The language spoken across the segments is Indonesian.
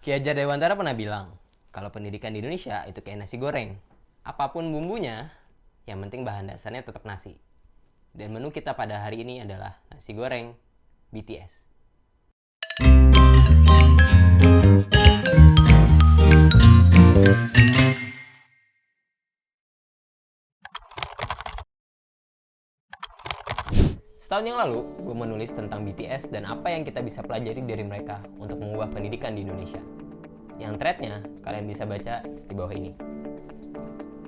Ki Hajar Dewantara pernah bilang, kalau pendidikan di Indonesia itu kayak nasi goreng. Apapun bumbunya, yang penting bahan dasarnya tetap nasi. Dan menu kita pada hari ini adalah nasi goreng BTS. Setahun yang lalu, gue menulis tentang BTS dan apa yang kita bisa pelajari dari mereka untuk mengubah pendidikan di Indonesia. Yang threadnya kalian bisa baca di bawah ini.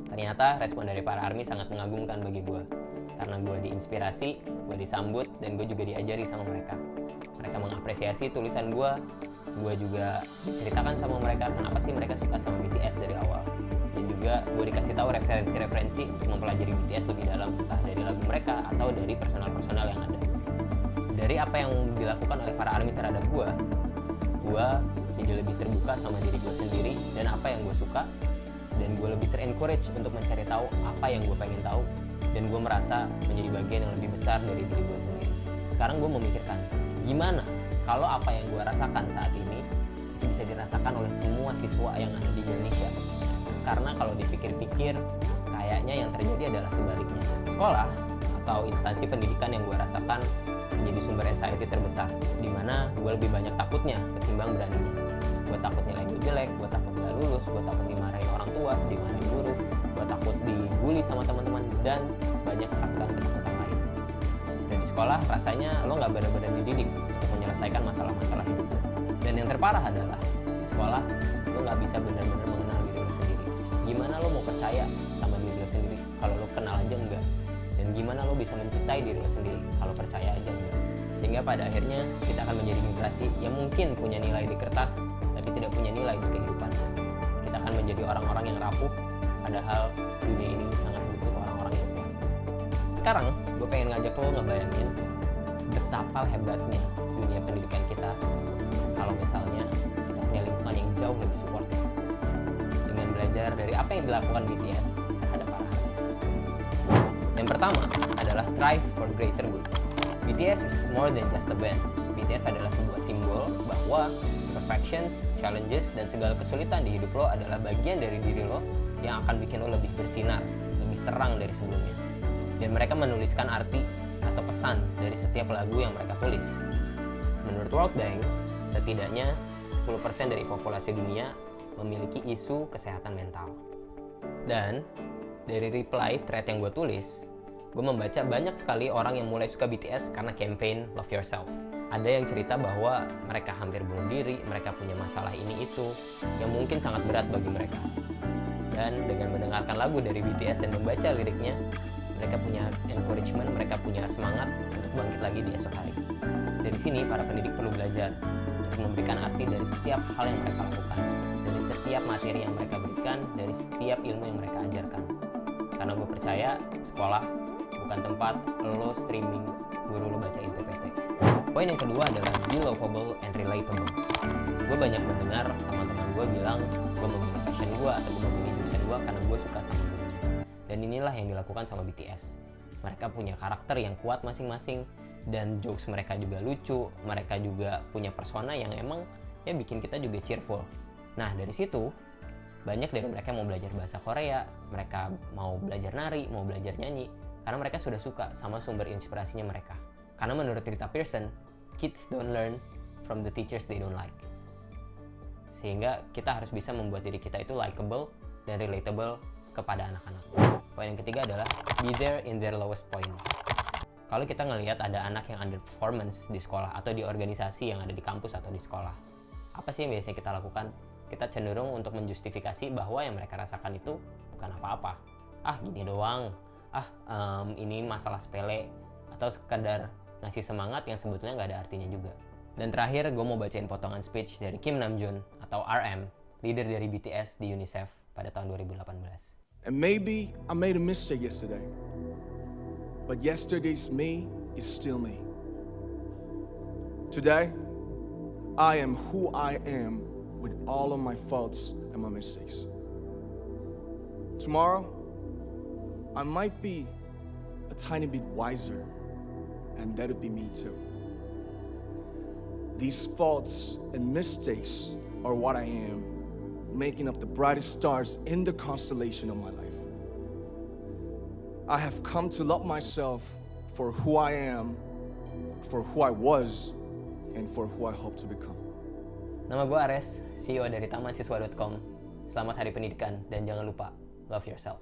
Ternyata respon dari para ARMY sangat mengagumkan bagi gue. Karena gue diinspirasi, gue disambut, dan gue juga diajari sama mereka. Mereka mengapresiasi tulisan gue juga diceritakan sama mereka kenapa sih mereka suka sama BTS dari awal. Dan juga gue dikasih tahu referensi-referensi untuk mempelajari BTS lebih dalam, entah dari lagu mereka atau dari personal-personal yang ada. Dari apa yang dilakukan oleh para ARMY terhadap gue jadi lebih terbuka sama diri gue sendiri dan apa yang gue suka, dan gue lebih ter-encourage untuk mencari tahu apa yang gue pengen tahu, dan gue merasa menjadi bagian yang lebih besar dari diri gue sendiri. Sekarang gue memikirkan, gimana kalau apa yang gue rasakan saat ini itu bisa dirasakan oleh semua siswa yang ada di Indonesia. Karena kalau dipikir-pikir, kayaknya yang terjadi adalah sebaliknya. Sekolah atau instansi pendidikan yang gue rasakan menjadi sumber anxiety terbesar, di mana gue lebih banyak takutnya ketimbang beraninya. Gue takut nilai gue jelek, gue takut gak lulus, gue takut dimarahin orang tua, dimarahin guru, gue takut dibully sama teman-teman, dan banyak ketakutan lain. Dan di sekolah rasanya lo gak benar-benar dididik untuk menyelesaikan masalah-masalah hidup lo. Dan yang terparah adalah di sekolah lo gak bisa benar-benar mengenal diri lo sendiri. Gimana lo mau percaya sama diri lo sendiri kalau lo kenal aja enggak? Dan gimana lo bisa mencintai diri lo sendiri kalau percaya aja enggak? Sehingga pada akhirnya kita akan menjadi generasi yang mungkin punya nilai di kertas tapi tidak punya nilai di kehidupan. Kita akan menjadi orang-orang yang rapuh, padahal dunia ini sangat butuh orang-orang yang kuat. Sekarang gue pengen ngajak lo ngebayangin betapa hebatnya dunia pendidikan kita kalau misalnya kita punya lingkungan yang jauh lebih supportif, dengan belajar dari apa yang dilakukan BTS terhadap para ARMY. Yang pertama adalah Strive for Greater Good. BTS is more than just a band. BTS adalah sebuah simbol bahwa imperfections, challenges, dan segala kesulitan di hidup lo adalah bagian dari diri lo yang akan bikin lo lebih bersinar, lebih terang dari sebelumnya. Dan mereka menuliskan arti atau pesan dari setiap lagu yang mereka tulis. Menurut World Bank, setidaknya 10% dari populasi dunia memiliki isu kesehatan mental. Dan dari reply thread yang gue tulis, gue membaca banyak sekali orang yang mulai suka BTS karena campaign Love Yourself. Ada yang cerita bahwa mereka hampir bunuh diri, mereka punya masalah ini itu yang mungkin sangat berat bagi mereka. Dan dengan mendengarkan lagu dari BTS dan membaca liriknya, mereka punya encouragement, mereka punya semangat untuk bangkit lagi di esok hari. Dari sini para pendidik perlu belajar untuk memberikan arti dari setiap hal yang mereka lakukan, dari setiap materi yang mereka berikan, dari setiap ilmu yang mereka ajarkan. Karena gue percaya sekolah bukan tempat lo streaming guru lo bacain PPT. Poin yang kedua adalah be lovable and relatable. Gue banyak mendengar teman-teman gue bilang gue memilih passion gue atau gue memilih jurusan gue karena gue suka sama gue. Dan inilah yang dilakukan sama BTS. Mereka punya karakter yang kuat masing-masing, dan jokes mereka juga lucu. Mereka juga punya persona yang emang ya bikin kita juga cheerful. Nah dari situ banyak dari mereka mau belajar bahasa Korea, mereka mau belajar nari, mau belajar nyanyi, karena mereka sudah suka sama sumber inspirasinya mereka. Karena menurut Rita Pierson, kids don't learn from the teachers they don't like. Sehingga kita harus bisa membuat diri kita itu likable dan relatable kepada anak-anak. Poin yang ketiga adalah be there in their lowest point. Kalau kita ngelihat ada anak yang underperformance di sekolah atau di organisasi yang ada di kampus atau di sekolah, apa sih yang biasanya kita lakukan? Kita cenderung untuk menjustifikasi bahwa yang mereka rasakan itu bukan apa-apa. Gini doang. Ini masalah sepele. Atau sekadar ngasih semangat yang sebetulnya nggak ada artinya juga. Dan terakhir, gue mau bacain potongan speech dari Kim Namjoon atau RM, leader dari BTS di UNICEF pada tahun 2018. And maybe I made a mistake yesterday, but yesterday's me is still me. Today, I am who I am with all of my faults and my mistakes. Tomorrow, I might be a tiny bit wiser, and that'll be me too. These faults and mistakes are what I am, making up the brightest stars in the constellation of my life. I have come to love myself for who I am, for who I was, and for who I hope to become. Nama gue Ares, CEO dari tamansiswa.com. Selamat Hari Pendidikan dan jangan lupa love yourself.